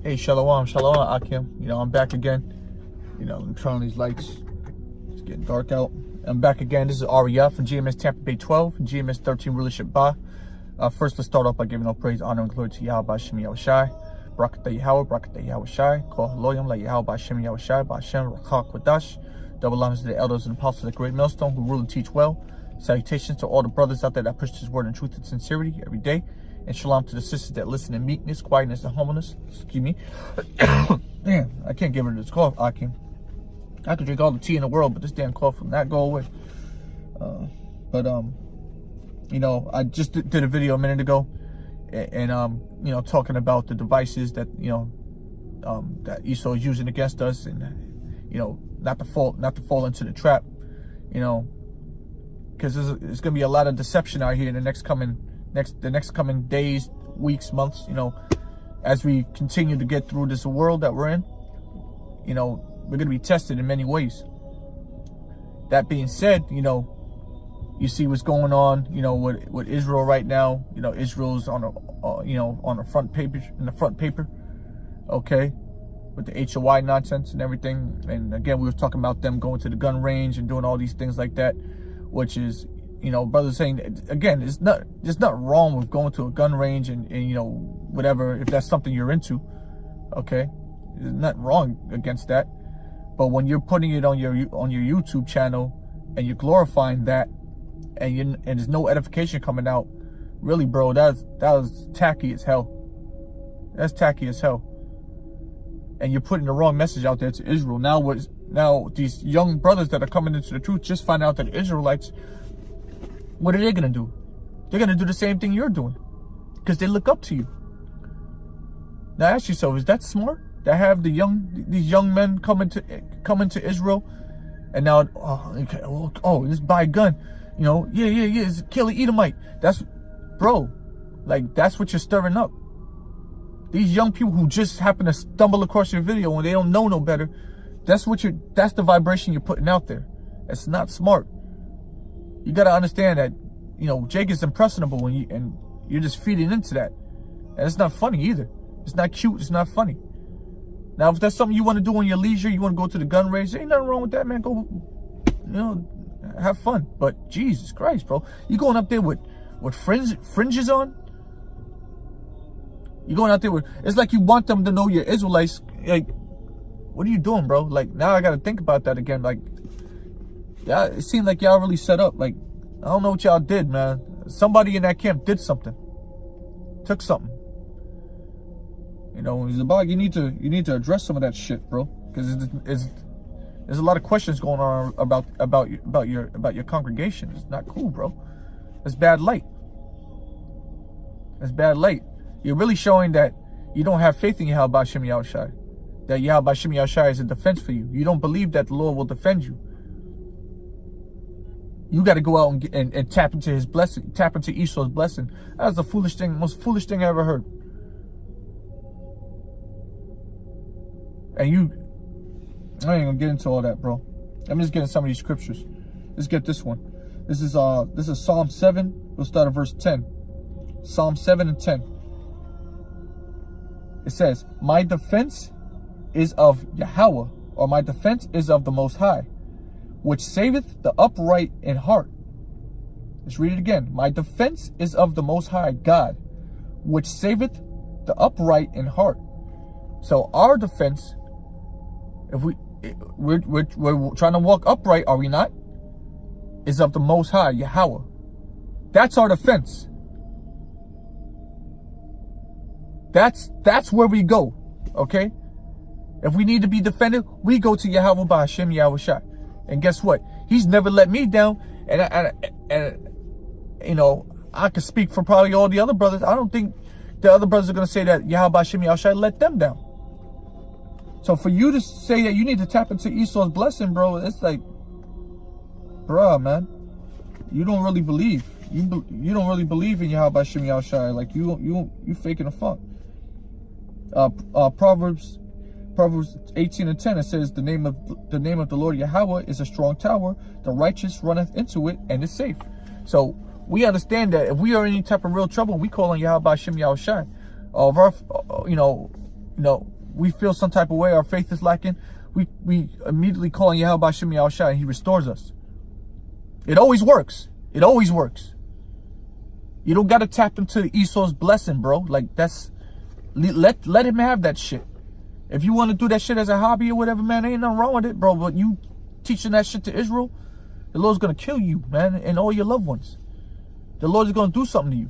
Hey, Shalom, Akim. I'm back again. I'm turning on these lights. It's getting dark out. I'm back again. This is Aria from GMS Tampa Bay 12 and GMS 13 Rulership Ba. First, let's start off by giving all praise, honor, and glory to Yahweh Shem Yahushai. Barakatah Yahweh, Barakatah Yahushai. Kol Haloyim la Yahweh Shem Yahushai, Ba'Shem Rakah Kodash. Double honors to the elders and apostles of the great millstone who rule and teach well. Salutations to all the brothers out there that push this word in truth and sincerity every day. And shalom to the sisters that listen in meekness, quietness, and humbleness. Excuse me. Damn, I can't get rid of this cough, Akim. I could drink all the tea in the world, but this damn cough will not go away. I just did a video a minute ago, and talking about the devices that that Esau is using against us, and not to fall into the trap, because there's gonna be a lot of deception out here in the next coming days, weeks, months, as we continue to get through this world that we're in. We're going to be tested in many ways. That being said, you see what's going on, with Israel right now. Israel's on the front paper, okay, with the HOI nonsense and everything. And again, we were talking about them going to the gun range and doing all these things like that, which is, brothers saying, again, there's not wrong with going to a gun range and whatever, if that's something you're into, okay, there's nothing wrong against that. But when you're putting it on your YouTube channel and you're glorifying that, and there's no edification coming out, really, bro, that was tacky as hell. That's tacky as hell. And you're putting the wrong message out there to Israel. Now these young brothers that are coming into the truth just find out that Israelites, what are they going to do? They're going to do the same thing you're doing, because they look up to you. Now ask yourself, is that smart? To have these young men come into Israel, and now, this buy a gun, it's kill an Edomite. That's what you're stirring up. These young people who just happen to stumble across your video and they don't know no better, that's the vibration you're putting out there. It's not smart. You got to understand that, Jake is impressionable, and you're just feeding into that. And it's not funny either. It's not cute. It's not funny. Now, if that's something you want to do on your leisure, you want to go to the gun range, there ain't nothing wrong with that, man. Go, have fun. But Jesus Christ, bro. You going up there with fringes on? You going out there with, it's like you want them to know you're Israelites. Like, what are you doing, bro? Like, now I got to think about that again. Like, yeah, it seemed like y'all really set up. Like, I don't know what y'all did, man. Somebody in that camp did something. Took something. Zabag, you need to address some of that shit, bro. Because there's a lot of questions going on about your congregation. It's not cool, bro. It's bad light. It's bad light. You're really showing that you don't have faith in Yahweh Shem Yahushai. That Yahweh Shem Yahushai is a defense for you. You don't believe that the Lord will defend you. You got to go out and tap into his blessing, tap into Esau's blessing. That's the most foolish thing I ever heard. And I ain't gonna get into all that, bro. I'm just getting some of these scriptures. Let's get this one. This is Psalm 7. We'll start at verse 10. Psalm 7 and 10. It says, "My defense is of Yahweh, or my defense is of the Most High, which saveth the upright in heart." Let's read it again. "My defense is of the Most High God, which saveth the upright in heart." So our defense, if we're trying to walk upright, are we not? Is of the Most High, Yahweh. That's our defense. That's where we go, okay? If we need to be defended, we go to Yahweh Ba'Shem Yahushai. And guess what? He's never let me down. And I can speak for probably all the other brothers. I don't think the other brothers are going to say that Yahweh Ba'Shem Yahushai let them down. So for you to say that you need to tap into Esau's blessing, bro, it's like, bruh, man, you don't really believe. You don't really believe in Yahweh Shem Yahushai. Like you faking the funk. Proverbs 18 and 10, it says, the name of the Lord Yahweh is a strong tower. The righteous runneth into it and is safe. So we understand that if we are in any type of real trouble, we call on Yahweh Shem Yahushai. we feel some type of way, our faith is lacking, we immediately call on Yahweh Shem Yahushua and he restores us. It always works. It always works. You don't got to tap into Esau's blessing, bro. Like, let him have that shit. If you want to do that shit as a hobby or whatever, man, ain't nothing wrong with it, bro. But you teaching that shit to Israel, the Lord's going to kill you, man, and all your loved ones. The Lord is going to do something to you.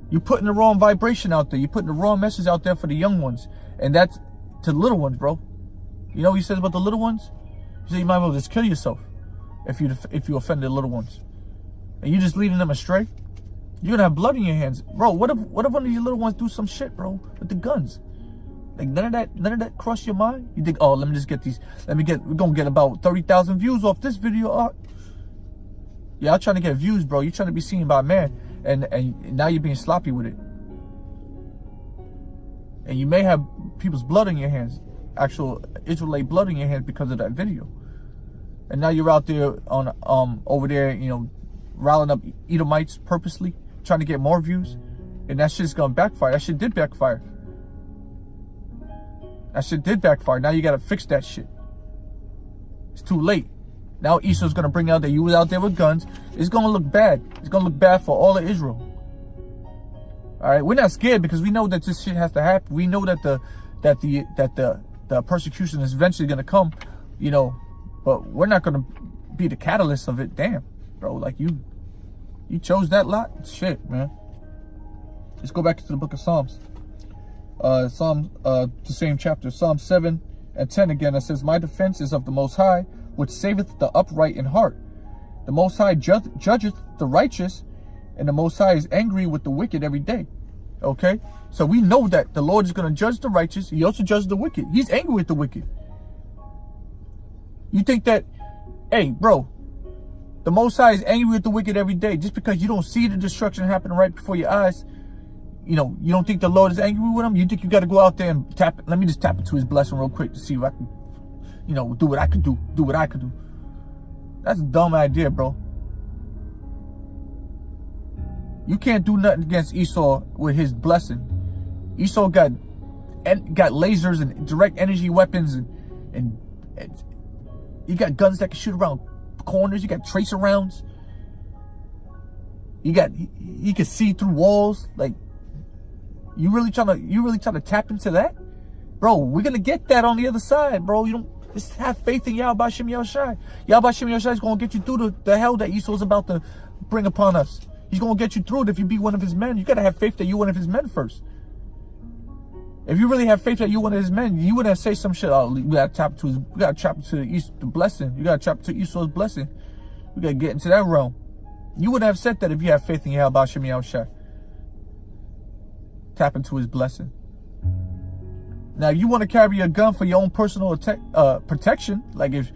You're putting the wrong vibration out there. You're putting the wrong message out there for the young ones. And that's to the little ones, bro. You know what he says about the little ones? He said you might as well just kill yourself if you offend the little ones. And you just leading them astray. You're going to have blood in your hands. Bro, what if one of these little ones do some shit, bro, with the guns? Like, none of that cross your mind? You think, oh, let me just get these, we're going to get about 30,000 views off this video. Yeah, I'm trying to get views, bro. You're trying to be seen by man. And now you're being sloppy with it. And you may have people's blood in your hands, actual Israelite blood in your hands because of that video. And now you're out there on over there, riling up Edomites purposely, trying to get more views. And that shit's gonna backfire. That shit did backfire. Now you gotta fix that shit. It's too late. Now Esau's gonna bring out that you was out there with guns. It's gonna look bad. It's gonna look bad for all of Israel. All right, we're not scared because we know that this shit has to happen. We know that the persecution is eventually gonna come, but we're not gonna be the catalyst of it. Damn, bro, like you chose that lot. Shit, man. Let's go back to the book of Psalms. The same chapter, Psalm 7 and 10 again. It says, "My defense is of the Most High, which saveth the upright in heart. The Most High judgeth the righteous, and the Most High is angry with the wicked every day." Okay? So we know that the Lord is going to judge the righteous. He also judges the wicked. He's angry with the wicked. You think that, hey, bro, the Most High is angry with the wicked every day just because you don't see the destruction happening right before your eyes? You don't think the Lord is angry with him? You think you got to go out there and let me just tap into his blessing real quick to see if I can, do what I could do. Do what I could do. That's a dumb idea, bro. You can't do nothing against Esau with his blessing. Esau got lasers and direct energy weapons and you got guns that can shoot around corners. You got tracer rounds. He can see through walls. Like, you really trying to tap into that, bro? We're gonna get that on the other side, bro. You don't. Just have faith in Yahweh Shem Yahushua. Yahweh Shem Yahushua is going to get you through the hell that Esau is about to bring upon us. He's going to get you through it if you be one of his men. You got to have faith that you're one of his men first. If you really have faith that you're one of his men, you wouldn't say some shit. Oh, we got to tap to the blessing. You got to tap to Esau's blessing. We got to get into that realm. You wouldn't have said that if you have faith in Yahweh Shem Yahushua. Tap into his blessing. Now, if you want to carry a gun for your own personal protection, like if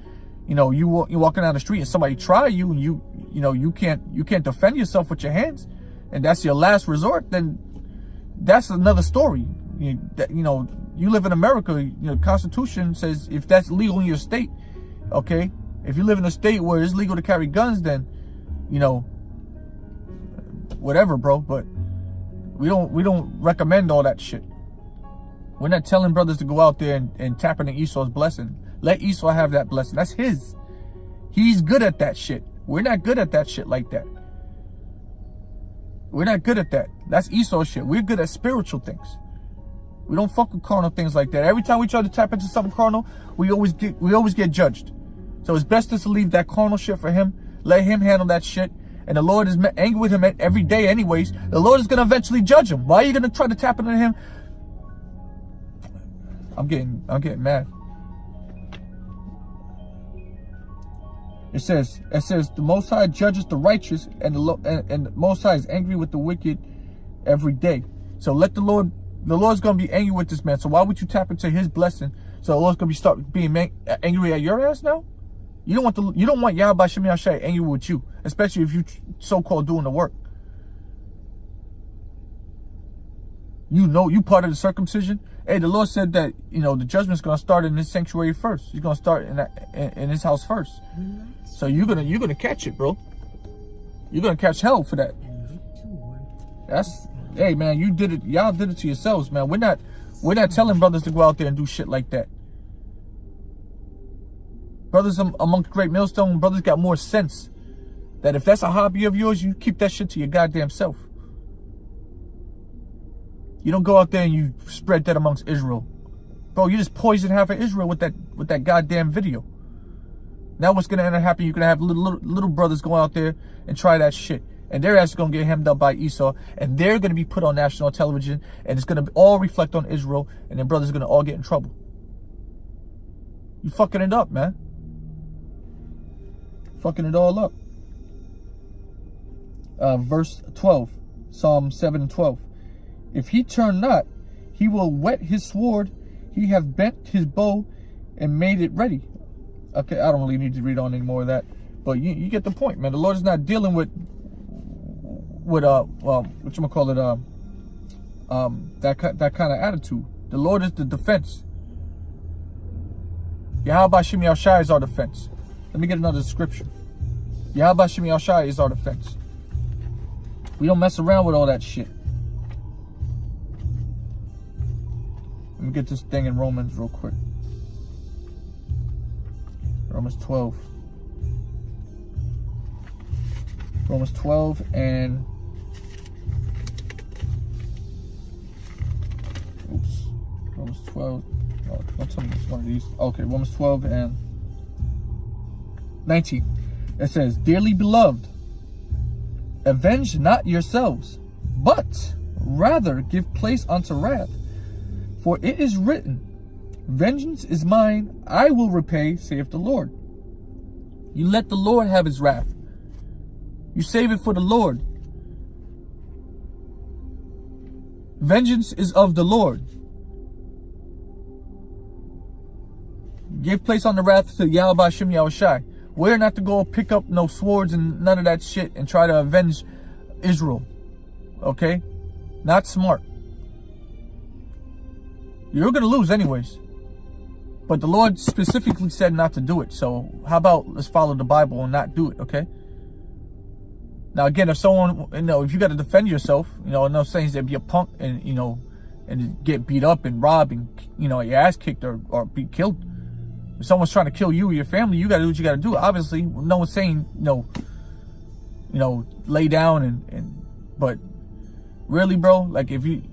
you're walking down the street and somebody try you and you can't defend yourself with your hands, and that's your last resort, then that's another story. You live in America. The Constitution says if that's legal in your state, okay. If you live in a state where it's legal to carry guns, then whatever, bro. But we don't recommend all that shit. We're not telling brothers to go out there and tap into Esau's blessing. Let Esau have that blessing. That's his. He's good at that shit. We're not good at that shit like that. We're not good at that. That's Esau shit. We're good at spiritual things. We don't fuck with carnal things like that. Every time we try to tap into something carnal, we always get judged. So it's best just to leave that carnal shit for him. Let him handle that shit. And the Lord is angry with him every day anyways. The Lord is going to eventually judge him. Why are you going to try to tap into him? I'm getting mad. It says the Most High judges the righteous, and the Most High is angry with the wicked every day. So let the Lord's gonna be angry with this man. So why would you tap into his blessing? So the Lord's gonna start being angry at your ass now? You don't want Yahweh Shem Yahushua angry with you, especially if you so-called doing the work. You part of the circumcision. Hey, the Lord said that the judgment's gonna start in his sanctuary first. He's gonna start in his house first. So you're gonna catch it, bro. You're gonna catch hell for that. Hey man, you did it. Y'all did it to yourselves, man. We're We're not telling brothers to go out there and do shit like that. Brothers amongst Great Millstone, brothers got more sense. That if that's a hobby of yours, you keep that shit to your goddamn self. You don't go out there and you spread that amongst Israel. Bro, you just poison half of Israel with that goddamn video. Now what's going to end up happening, you're going to have little brothers go out there and try that shit. And their ass is going to get hemmed up by Esau. And they're going to be put on national television. And it's going to all reflect on Israel. And then brothers are going to all get in trouble. You fucking it up, man. Fucking it all up. Verse 12. Psalm 7:12. If he turn not, he will whet his sword. He have bent his bow and made it ready. Okay, I don't really need to read on any more of that. But you get the point, man. The Lord is not dealing with whatchamacallit, that kind of attitude. The Lord is the defense. Yahweh Shem Yahushai is our defense. Let me get another scripture. Yahweh Shem Yahushai is our defense. We don't mess around with all that shit. Let me get this thing in Romans real quick. Romans 12. Romans 12 and... Oops. Romans 12. Oh, don't tell me it's one of these. Okay, Romans 12 and 19. It says, Dearly beloved, avenge not yourselves, but rather give place unto wrath. For it is written, Vengeance is mine, I will repay, saith the Lord. You let the Lord have his wrath. You save it for the Lord. Vengeance is of the Lord. Give place on the wrath to Yahweh Shem Yahushai. We're not to go pick up no swords and none of that shit and try to avenge Israel. Okay? Not smart. You're going to lose anyways. But the Lord specifically said not to do it. So how about let's follow the Bible and not do it, okay? Now, again, if someone, if you got to defend yourself, no saying that be a punk and, and get beat up and robbed and, your ass kicked or be killed. If someone's trying to kill you or your family, you got to do what you got to do. Obviously, no one's saying, lay down but really, bro, like if you,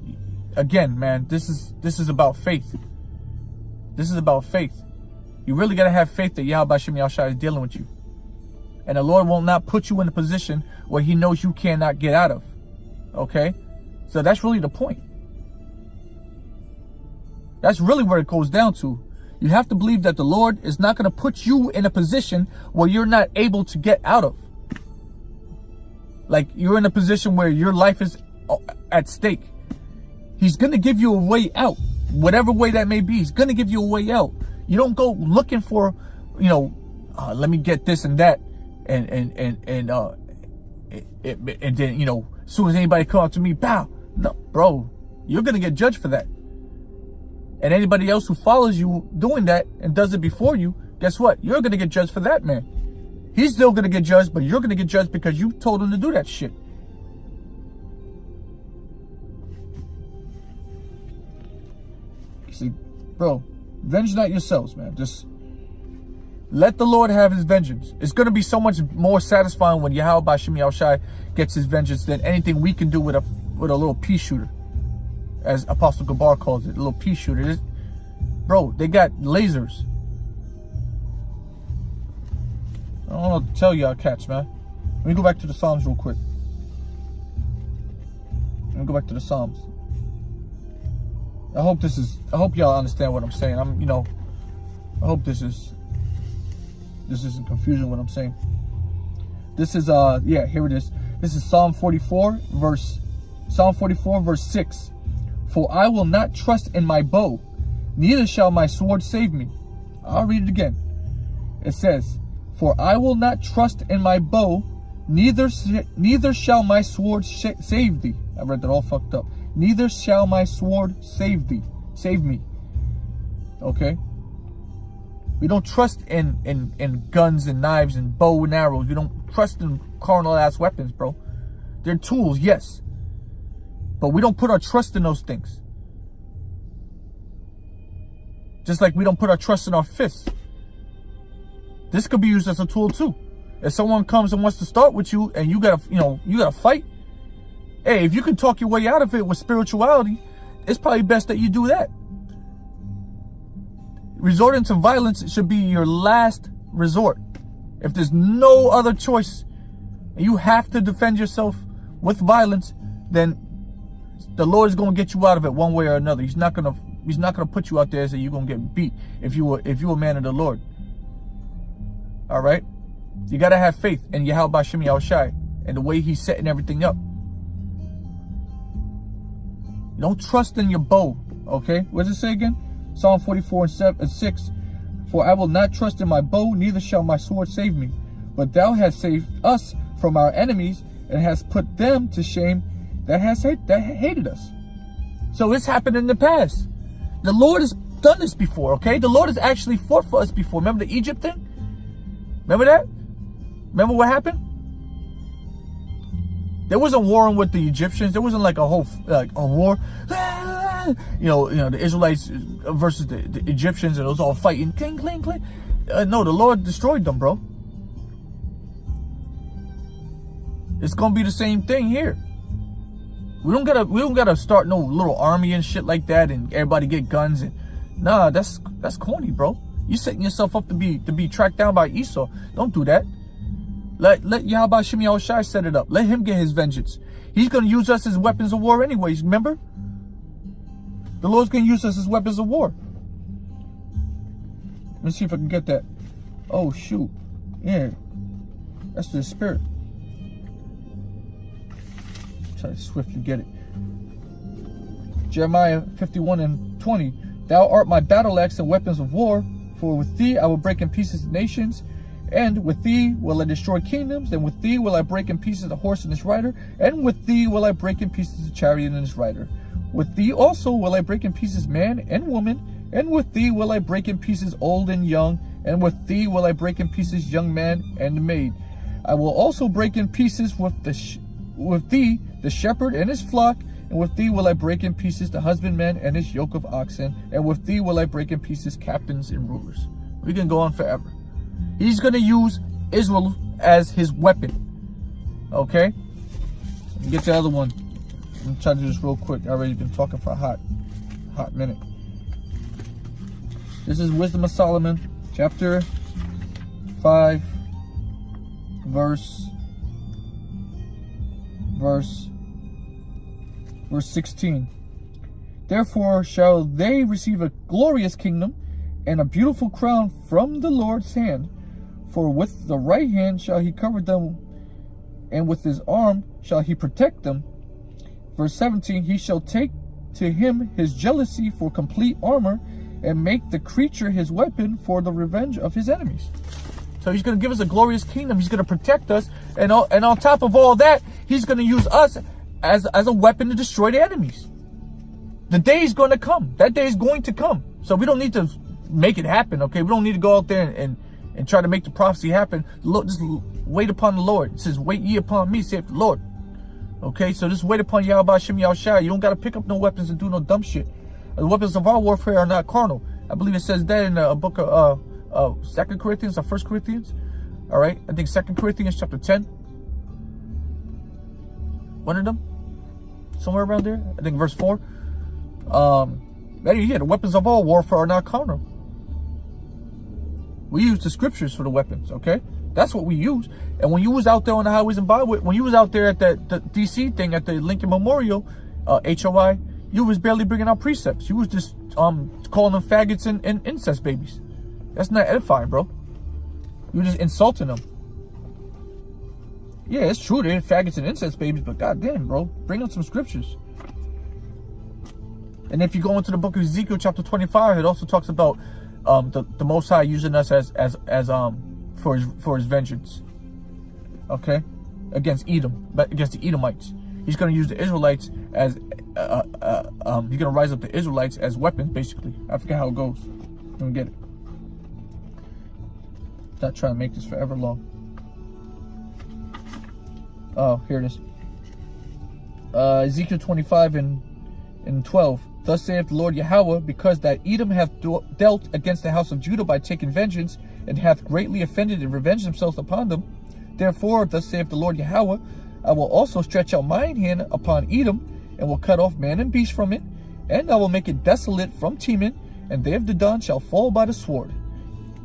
again, man, this is about faith. This is about faith. You really got to have faith that Yahweh Shem Yahushai is dealing with you. And the Lord will not put you in a position where he knows you cannot get out of. Okay? So that's really the point. That's really where it goes down to. You have to believe that the Lord is not going to put you in a position where you're not able to get out of. Like you're in a position where your life is at stake. He's going to give you a way out. Whatever way that may be, he's going to give you a way out. You don't go looking for, let me get this and that. And then, as soon as anybody comes up to me, pow. No, bro, you're going to get judged for that. And anybody else who follows you doing that and does it before you, guess what? You're going to get judged for that, man. He's still going to get judged, but you're going to get judged because you told him to do that shit. See, bro, avenge not yourselves, man. Just let the Lord have his vengeance. It's going to be so much more satisfying when Yahweh Shem Yahushai gets his vengeance than anything we can do with a little pea shooter. As Apostle Gabar calls it, a little pea shooter. Bro, they got lasers. I don't know what to tell y'all cats, man. Let me go back to the Psalms real quick. Let me go back to the Psalms. I hope y'all understand what I'm saying. I hope this isn't confusion what I'm saying. This is here it is. This is Psalm 44 verse 6. For I will not trust in my bow, neither shall my sword save me. I'll read it again. It says, for I will not trust in my bow, neither shall my sword save thee. I read that all fucked up. Neither shall my sword save me. Okay? We don't trust in guns and knives and bow and arrows. We don't trust in carnal ass weapons, bro. They're tools, yes. But we don't put our trust in those things. Just like we don't put our trust in our fists. This could be used as a tool too. If someone comes and wants to start with you and you gotta fight, hey, if you can talk your way out of it with spirituality, it's probably best that you do that. Resorting to violence should be your last resort. If there's no other choice and you have to defend yourself with violence, then the Lord is going to get you out of it one way or another. He's not going to put you out there and say you're going to get beat if you're a man of the Lord. All right? You got to have faith in Yahweh Bashim Yahushai and the way he's setting everything up. Don't trust in your bow, okay? What does it say again? Psalm 44 and 6. For I will not trust in my bow, neither shall my sword save me. But thou hast saved us from our enemies and hast put them to shame that hated us. So it's happened in the past. The Lord has done this before, okay? The Lord has actually fought for us before. Remember the Egypt thing? Remember that? Remember what happened? There wasn't warring with the Egyptians. There wasn't like a whole a war. You know, the Israelites versus the Egyptians, and it was all fighting. Cling, cling, cling. No, the Lord destroyed them, bro. It's gonna be the same thing here. We don't gotta start no little army and shit like that, and everybody get guns and nah. That's corny, bro. You setting yourself up to be tracked down by Esau. Don't do that. Let Yahweh Bashim Yahushai set it up. Let him get his vengeance. He's gonna use us as weapons of war anyways. Remember? The Lord's going to use us as weapons of war. Let me see if I can get that. Oh, shoot. Yeah. That's the spirit. Try to swiftly get it. Jeremiah 51 and 20. Thou art my battle axe and weapons of war. For with thee I will break in pieces the nations. And with thee will I destroy kingdoms. And with thee will I break in pieces the horse and his rider. And with thee will I break in pieces the chariot and his rider. With thee also will I break in pieces man and woman, and with thee will I break in pieces old and young, and with thee will I break in pieces young man and maid. I will also break in pieces with thee the shepherd and his flock, and with thee will I break in pieces the husbandman and his yoke of oxen, and with thee will I break in pieces captains and rulers. We can go on forever. He's going to use Israel as his weapon. Okay? Get the other one. I'm trying to do this real quick. I already been talking for a hot minute. This is Wisdom of Solomon, chapter 5, verse 16. Therefore shall they receive a glorious kingdom and a beautiful crown from the Lord's hand. For with the right hand shall he cover them, and with his arm shall he protect them. Verse 17, he shall take to him his jealousy for complete armor, and make the creature his weapon for the revenge of his enemies. So he's going to give us a glorious kingdom. He's going to protect us. And on top of all that, he's going to use us as a weapon to destroy the enemies. The day is going to come. That day is going to come. So we don't need to make it happen, okay? We don't need to go out there and try to make the prophecy happen. Just wait upon the Lord. It says, wait ye upon me, saith the Lord. Okay, so just wait upon Yahweh Bashim Yahushai. You don't got to pick up no weapons and do no dumb shit. The weapons of our warfare are not carnal. I believe it says that in the book of 2 Corinthians or 1 Corinthians. All right, I think 2 Corinthians chapter 10. One of them, somewhere around there. I think verse 4. The weapons of all warfare are not carnal. We use the scriptures for the weapons, okay? That's what we use. And when you was out there on the highways and byways, when you was out there at the DC thing at the Lincoln Memorial, HOI, you was barely bringing out precepts. You was just calling them faggots and incest babies. That's not edifying, bro. You were just insulting them. Yeah, it's true they're faggots and incest babies, but goddamn, bro, bring out some scriptures. And if you go into the book of Ezekiel chapter 25, it also talks about the Most High using us as for his vengeance, okay, against Edom, but against the Edomites. He's going to use the Israelites as he's going to rise up the Israelites as weapons, basically. I forget how it goes. Let me get it. Not trying to make this forever long. Oh, here it is. Ezekiel 25 and 12. thus saith the Lord Yahweh, because that Edom hath dealt against the house of Judah by taking vengeance, and hath greatly offended and revenged himself upon them. Therefore, thus saith the Lord Yahweh, I will also stretch out mine hand upon Edom, and will cut off man and beast from it, and I will make it desolate from Teman, and they of Dedan shall fall by the sword.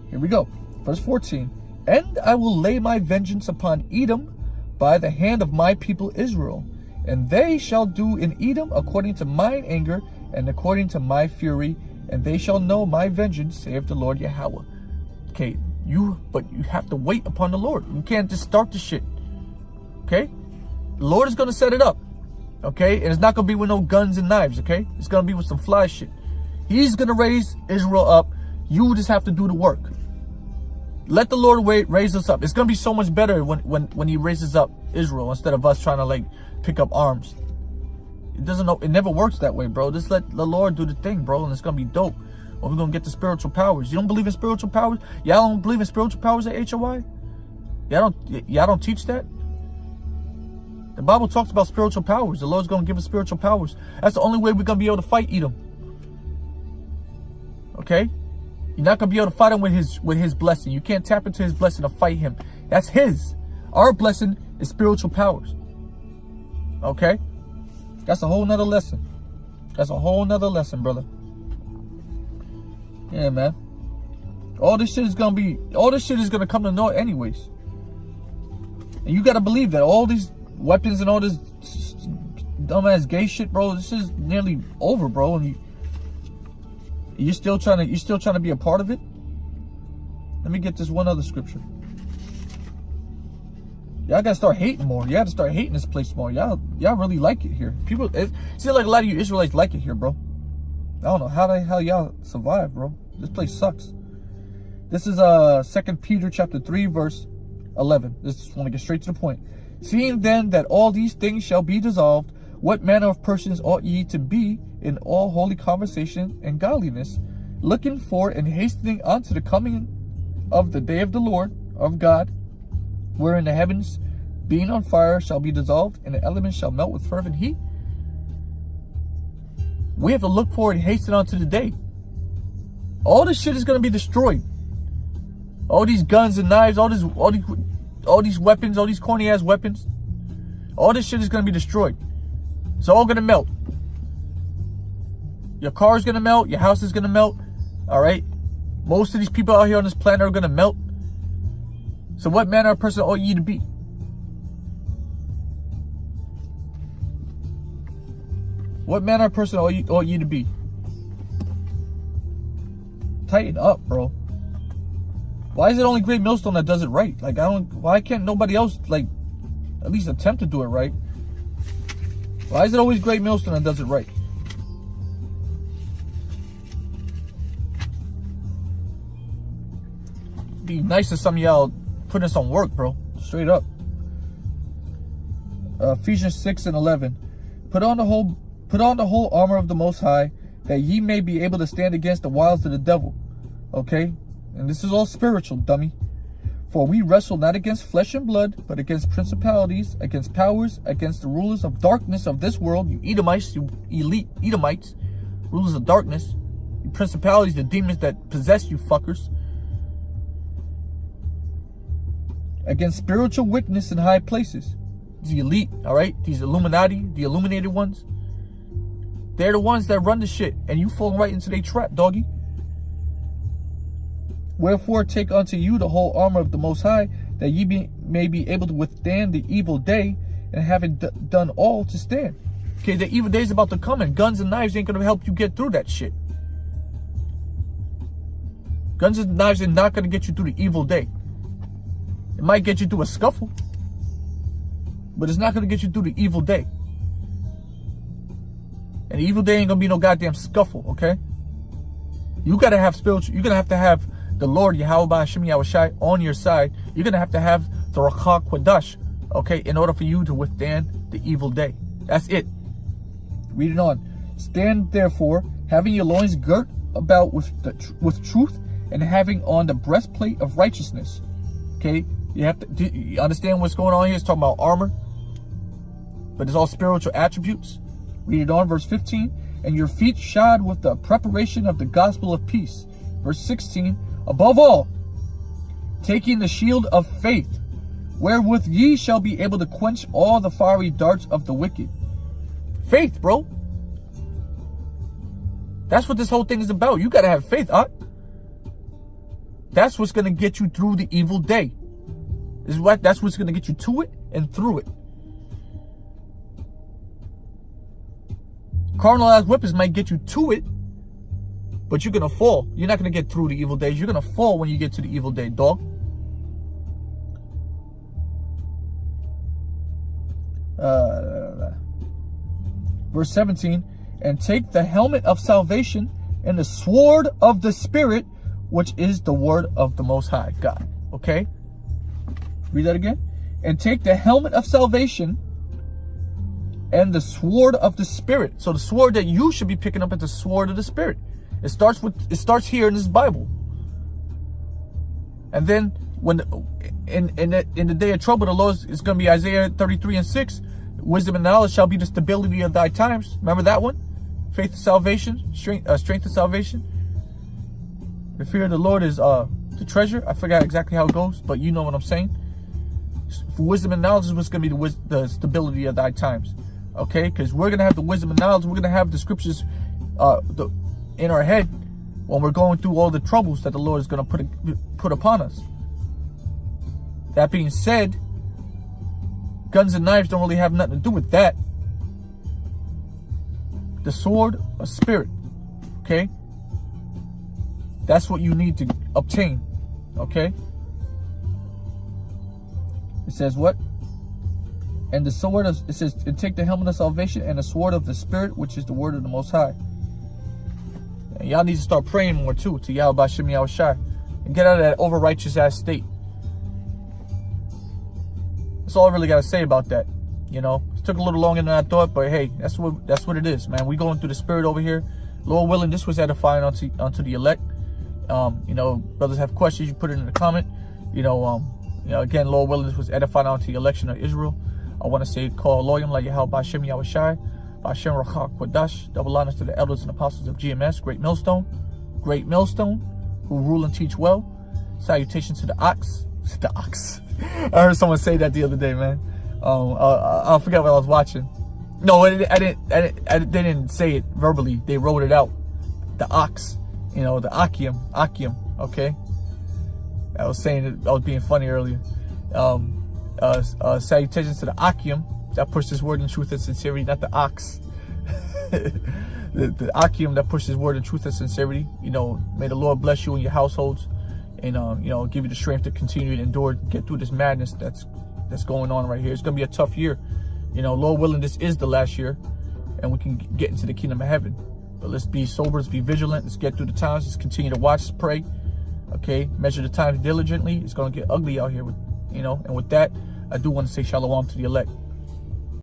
Here we go. Verse 14. And I will lay my vengeance upon Edom by the hand of my people Israel, and they shall do in Edom according to mine anger and according to my fury, and they shall know my vengeance, saith the Lord Yahweh. Okay, but you have to wait upon the Lord. You can't just start the shit. Okay? The Lord is going to set it up. Okay? And it's not going to be with no guns and knives. Okay? It's going to be with some fly shit. He's going to raise Israel up. You just have to do the work. Let the Lord raise us up. It's going to be so much better when he raises up Israel instead of us trying to like pick up arms. It never works that way, bro. Just let the Lord do the thing, bro, and it's going to be dope. Or we're going to get the spiritual powers. You don't believe in spiritual powers? Y'all don't believe in spiritual powers at HOI? Y'all don't teach that? The Bible talks about spiritual powers. The Lord's going to give us spiritual powers. That's the only way we're going to be able to fight Edom. Okay? You're not going to be able to fight him with his blessing. You can't tap into his blessing to fight him. That's his. Our blessing is spiritual powers. Okay? That's a whole nother lesson. That's a whole nother lesson, brother. Yeah, man. All this shit is going to come to naught anyways. And you got to believe that all these weapons and all this dumbass gay shit, bro, this is nearly over, bro. And you're still trying to be a part of it? Let me get this one other scripture. Y'all gotta start hating more. You gotta start hating this place more. Y'all really like it here. People, it seems like a lot of you Israelites like it here, bro. I don't know how the hell y'all survive, bro. This place sucks. This is 2 Peter chapter 3, verse 11. Just want to get straight to the point. Seeing then that all these things shall be dissolved, what manner of persons ought ye to be in all holy conversation and godliness, looking for and hastening unto the coming of the day of the Lord, of God, wherein the heavens, being on fire, shall be dissolved, and the elements shall melt with fervent heat? We have to look forward and hasten unto the day. All this shit is going to be destroyed. All these guns and knives, all these weapons, all these corny ass weapons, all this shit is going to be destroyed. It's all going to melt. Your car is going to melt. Your house is going to melt. All right? Most of these people out here on this planet are going to melt. So what manner of person ought ye to be? What manner of person ought ye to be? Tighten up, bro. Why is it only Great Millstone that does it right? Like, why can't nobody else, like, at least attempt to do it right? Why is it always Great Millstone that does it right? Be nice to some of y'all put in some work, bro. Straight up. Ephesians 6:11. Put on the whole armor of the Most High, that ye may be able to stand against the wiles of the devil. Okay? And this is all spiritual, dummy. For we wrestle not against flesh and blood, but against principalities, against powers, against the rulers of darkness of this world. You Edomites, you elite Edomites, rulers of darkness, you principalities, the demons that possess you fuckers. Against spiritual wickedness in high places. The elite, all right? These Illuminati, the illuminated ones. They're the ones that run the shit, and you fall right into their trap, doggy. Wherefore take unto you the whole armor of the Most High, that ye may be able to withstand the evil day, and having done all to stand. Okay, the evil day is about to come, and guns and knives ain't going to help you get through that shit. Guns and knives are not going to get you through the evil day. It might get you through a scuffle, but it's not going to get you through the evil day. And the evil day ain't going to be no goddamn scuffle, okay? You got to have spiritual, you're going to have the Lord, Yahweh Ba'Shem Yahushai, on your side. You're going to have the Ruach HaKodesh, okay, in order for you to withstand the evil day. That's it. Read it on. Stand therefore, having your loins girt about with truth, and having on the breastplate of righteousness. Okay, you understand what's going on here? It's talking about armor, but it's all spiritual attributes. Read it on, verse 15. and your feet shod with the preparation of the gospel of peace. Verse 16, above all, taking the shield of faith, wherewith ye shall be able to quench all the fiery darts of the wicked. Faith, bro. That's what this whole thing is about. You got to have faith, huh? That's what's going to get you through the evil day. That's what's going to get you to it and through it. Carnalized weapons might get you to it, but you're going to fall. You're not going to get through the evil days. You're going to fall when you get to the evil day, dog. Verse 17, and take the helmet of salvation and the sword of the Spirit, which is the word of the Most High God. Okay? Read that again. And take the helmet of salvation and the sword of the Spirit. So the sword that you should be picking up is the sword of the Spirit. It starts here in this Bible. And then when in the day of trouble, the Lord is going to be Isaiah 33:6. Wisdom and knowledge shall be the stability of thy times. Remember that one? Faith and salvation, strength and salvation. The fear of the Lord is the treasure. I forgot exactly how it goes, but you know what I'm saying. For wisdom and knowledge is what's going to be the stability of thy times. Okay? Because we're going to have the wisdom and knowledge. We're going to have the scriptures in our head when we're going through all the troubles that the Lord is going to put upon us. That being said, guns and knives don't really have nothing to do with that. The sword of Spirit. Okay? That's what you need to obtain. Okay? It says what? And the sword of, it says, and take the helmet of salvation and the sword of the Spirit, which is the word of the Most High. And y'all need to start praying more too, to Yahweh Shem Yahweh Shai, and get out of that over-righteous ass state. That's all I really got to say about that. You know, it took a little longer than I thought, but hey, that's what it is, man. We going through the Spirit over here. Lord willing, this was edifying unto the elect. You know, brothers have questions, you put it in the comment. You know, again, Lord willing, this was edifying unto the election of Israel. I want to say, call Loyam like Yahweh Shem Yahweh Shai, Bashem Rachak Quadash, double honors to the elders and apostles of GMS, Great Millstone, who rule and teach well. Salutations to the ox. The ox. I heard someone say that the other day, man. I forgot what I was watching. No, they didn't say it verbally. They wrote it out. The ox, you know, the Akim, okay? I was saying it, I was being funny earlier. Salutations to the Akim that pushed his word in truth and sincerity, not the ox. the Akim that pushed his word in truth and sincerity. You know, may the Lord bless you and your households, and you know, give you the strength to continue to endure, get through this madness that's going on right here. It's gonna be a tough year. You know, Lord willing, this is the last year, and we can get into the kingdom of heaven. But let's be sober, let's be vigilant, let's get through the times, let's continue to watch, let's pray. Okay, measure the times diligently. It's gonna get ugly out here, you know. And with that, I do want to say shalom to the elect.